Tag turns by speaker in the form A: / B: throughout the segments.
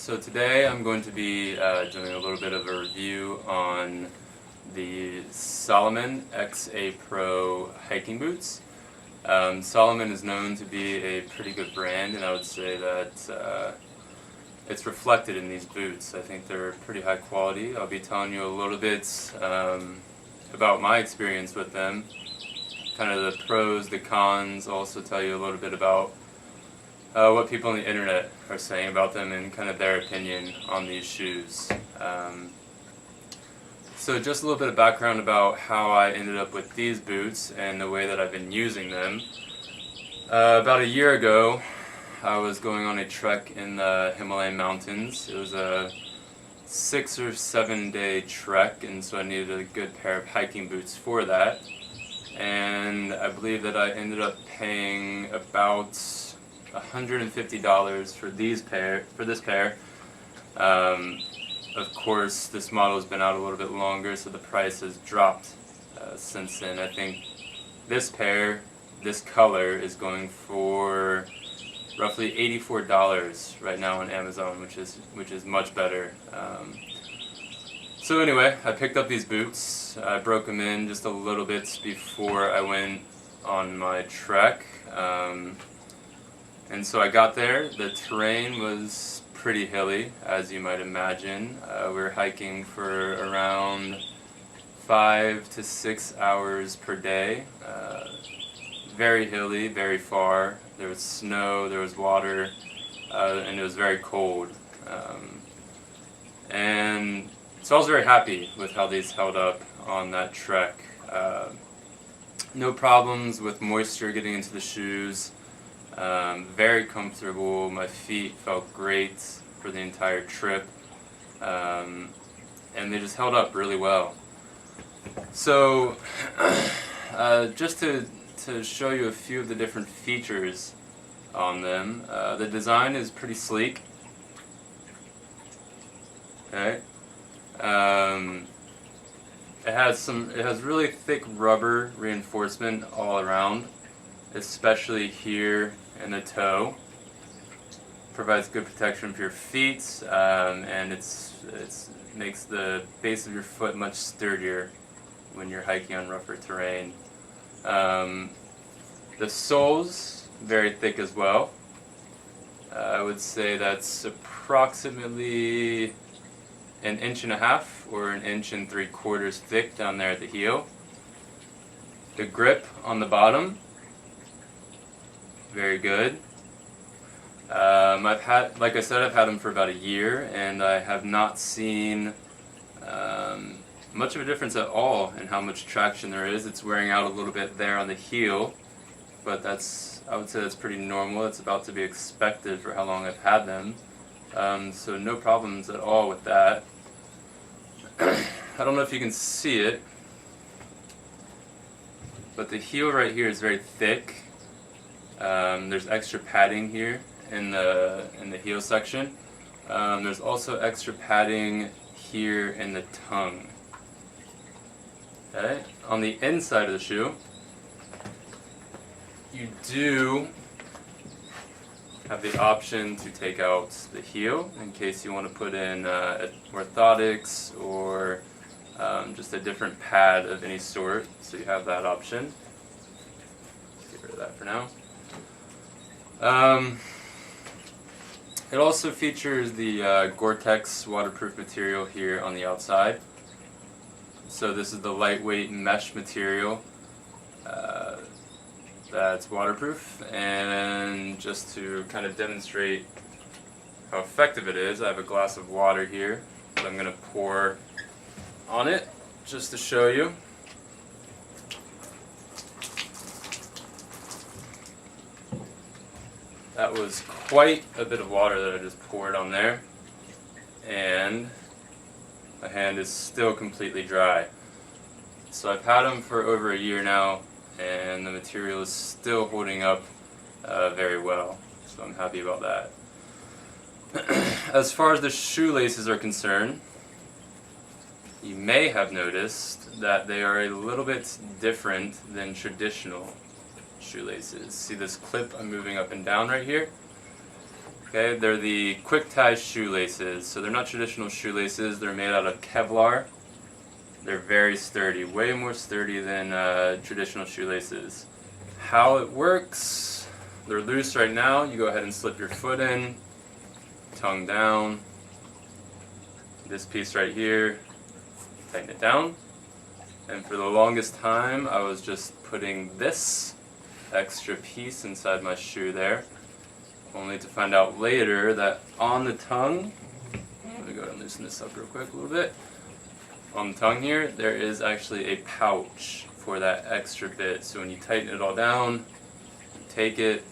A: So today I'm going to be doing a little bit of a review on the Salomon XA Pro hiking boots. Salomon is known to be a pretty good brand, and I would say that it's reflected in these boots. I think they're pretty high quality. I'll be telling you a little bit about my experience with them, kind of the pros, the cons. I'll also tell you a little bit about what people on the internet are saying about them and kind of their opinion on these shoes. So just a little bit of background about how I ended up with these boots and the way that I've been using them. About a year ago, I was going on a trek in the Himalayan mountains. It was a 6 or 7 day trek, and so I needed a good pair of hiking boots for that. And I believe that I ended up paying about $150 for this pair. Of course, this model has been out a little bit longer, so the price has dropped since then. I think this pair, this color, is going for roughly $84 right now on Amazon, which is much better. So anyway, I picked up these boots. I broke them in just a little bit before I went on my trek. And so I got there. The terrain was pretty hilly, as you might imagine. We were hiking for around 5 to 6 hours per day. Very hilly, very far. There was snow, there was water, and it was very cold. And so I was very happy with how these held up on that trek. No problems with moisture getting into the shoes. Very comfortable. My feet felt great for the entire trip, and they just held up really well. So just to show you a few of the different features on them, the design is pretty sleek. Okay. It has really thick rubber reinforcement all around, especially here in the toe. Provides good protection for your feet, and it makes the base of your foot much sturdier when you're hiking on rougher terrain. The sole's very thick as well. I would say that's approximately 1.5 inches or 1 3/4 thick down there at the heel. The grip on the bottom, very good. Like I said, I've had them for about a year, and I have not seen much of a difference at all in how much traction there is. It's wearing out a little bit there on the heel, but I would say that's pretty normal. It's about to be expected for how long I've had them. So no problems at all with that. I don't know if you can see it, but the heel right here is very thick. There's extra padding here in the heel section. There's also extra padding here in the tongue. Okay. On the inside of the shoe, you do have the option to take out the heel in case you want to put in orthotics or just a different pad of any sort. So you have that option. Get rid of that for now. It also features the Gore-Tex waterproof material here on the outside. So this is the lightweight mesh material that's waterproof. And just to kind of demonstrate how effective it is, I have a glass of water here that I'm going to pour on it just to show you. That was quite a bit of water that I just poured on there, and my hand is still completely dry. So I've had them for over a year now, and the material is still holding up very well, so I'm happy about that. As far as the shoelaces are concerned, you may have noticed that they are a little bit different than traditional shoelaces. See this clip I'm moving up and down right here? Okay, they're the quick tie shoelaces. So they're not traditional shoelaces. They're made out of Kevlar. They're very sturdy, way more sturdy than traditional shoelaces. How it works, they're loose right now. You go ahead and slip your foot in, tongue down. This piece right here, tighten it down. And for the longest time, I was just putting this extra piece inside my shoe there, only to find out later that on the tongue, let me go ahead and loosen this up real quick a little bit. On the tongue here, there is actually a pouch for that extra bit. So when you tighten it all down, you take it,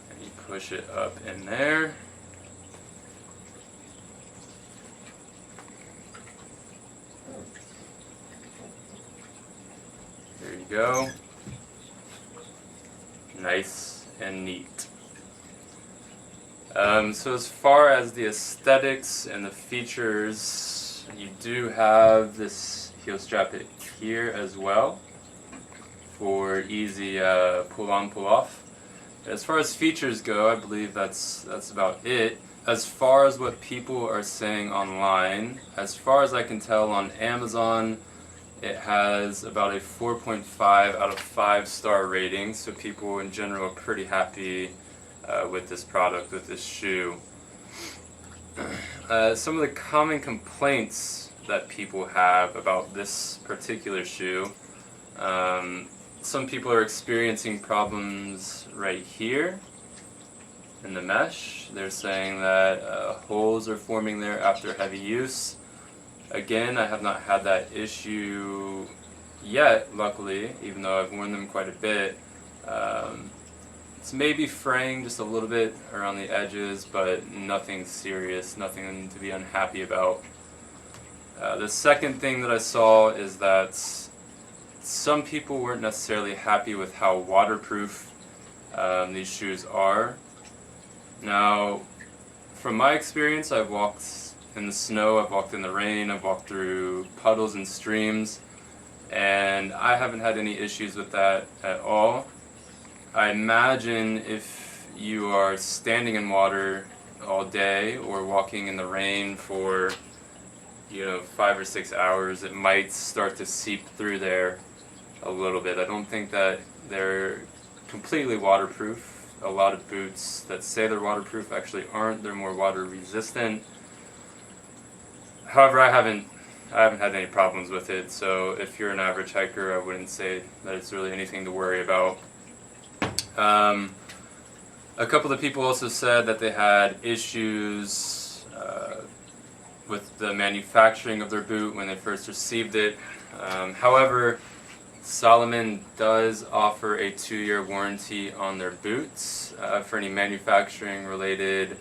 A: and you push it up in there. There you go. Nice and neat. So as far as the aesthetics and the features, you do have this heel strap here as well for easy pull on, pull off. As far as features go, I believe that's about it. As far as what people are saying online, as far as I can tell on Amazon, it has about a 4.5 out of 5-star rating, so people in general are pretty happy with this product, with this shoe. Some of the common complaints that people have about this particular shoe, some people are experiencing problems right here in the mesh. They're saying that holes are forming there after heavy use. Again, I have not had that issue yet, luckily, even though I've worn them quite a bit. It's maybe fraying just a little bit around the edges, but nothing serious, nothing to be unhappy about. The second thing that I saw is that some people weren't necessarily happy with how waterproof these shoes are. Now, from my experience, I've walked in the snow, I've walked in the rain, I've walked through puddles and streams, and I haven't had any issues with that at all. I imagine if you are standing in water all day or walking in the rain for 5 or 6 hours, it might start to seep through there a little bit. I don't think that they're completely waterproof. A lot of boots that say they're waterproof actually aren't. They're more water resistant. However, I haven't had any problems with it, so if you're an average hiker, I wouldn't say that it's really anything to worry about. A couple of people also said that they had issues with the manufacturing of their boot when they first received it. However, Salomon does offer a 2-year warranty on their boots for any manufacturing related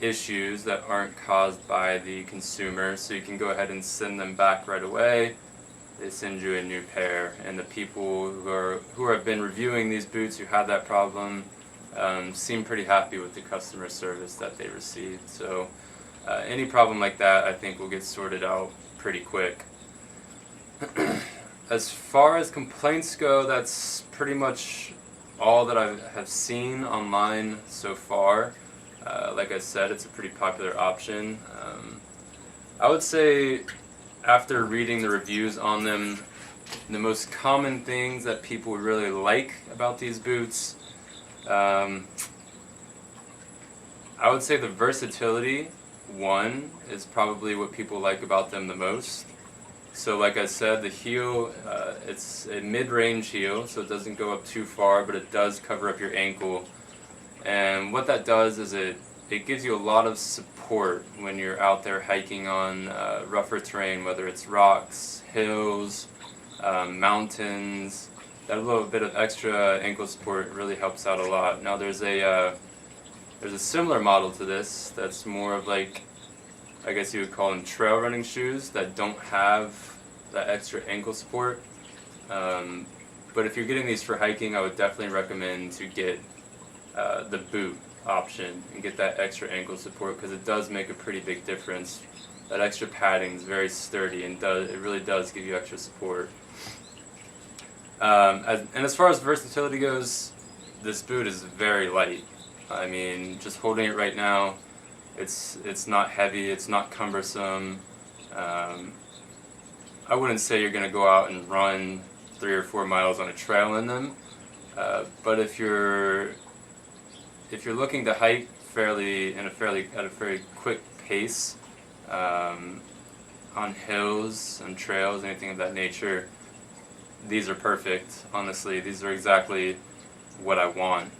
A: issues that aren't caused by the consumer, so you can go ahead and send them back right away. They send you a new pair, and the people who have been reviewing these boots who had that problem seem pretty happy with the customer service that they received. So any problem like that, I think, will get sorted out pretty quick. As far as complaints go, that's pretty much all that I have seen online so far. Like I said, it's a pretty popular option. I would say after reading the reviews on them, the most common things that people really like about these boots, I would say the versatility, one, is probably what people like about them the most. So like I said, the heel, it's a mid-range heel, so it doesn't go up too far, but it does cover up your ankle. And what that does is it gives you a lot of support when you're out there hiking on rougher terrain, whether it's rocks, hills, mountains. That little bit of extra ankle support really helps out a lot. Now there's a similar model to this that's more of like, I guess you would call them trail running shoes that don't have that extra ankle support. But if you're getting these for hiking, I would definitely recommend to get the boot option and get that extra ankle support, because it does make a pretty big difference. That extra padding is very sturdy and it really does give you extra support. And as far as versatility goes, this boot is very light. I mean, just holding it right now, it's not heavy, it's not cumbersome. I wouldn't say you're going to go out and run 3 or 4 miles on a trail in them, but if you're looking to hike at a very quick pace, on hills and trails, anything of that nature, these are perfect. Honestly, these are exactly what I want.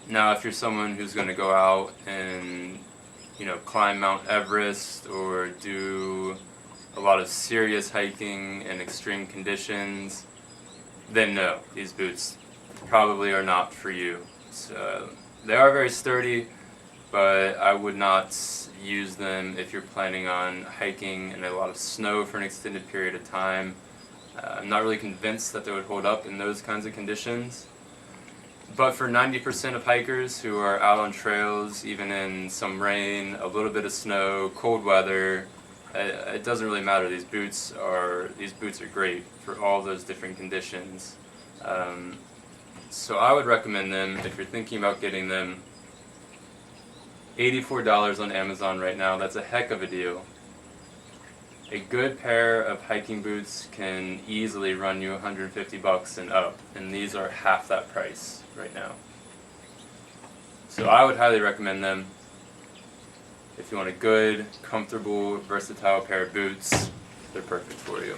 A: Now, if you're someone who's going to go out and climb Mount Everest or do a lot of serious hiking in extreme conditions, then no, these boots probably are not for you. So they are very sturdy, but I would not use them if you're planning on hiking in a lot of snow for an extended period of time. I'm not really convinced that they would hold up in those kinds of conditions. But for 90% of hikers who are out on trails, even in some rain, a little bit of snow, cold weather, it doesn't really matter. These boots are great for all those different conditions. So I would recommend them if you're thinking about getting them. $84 on Amazon right now. That's a heck of a deal. A good pair of hiking boots can easily run you $150 and up, and these are half that price right now. So I would highly recommend them. If you want a good, comfortable, versatile pair of boots, they're perfect for you.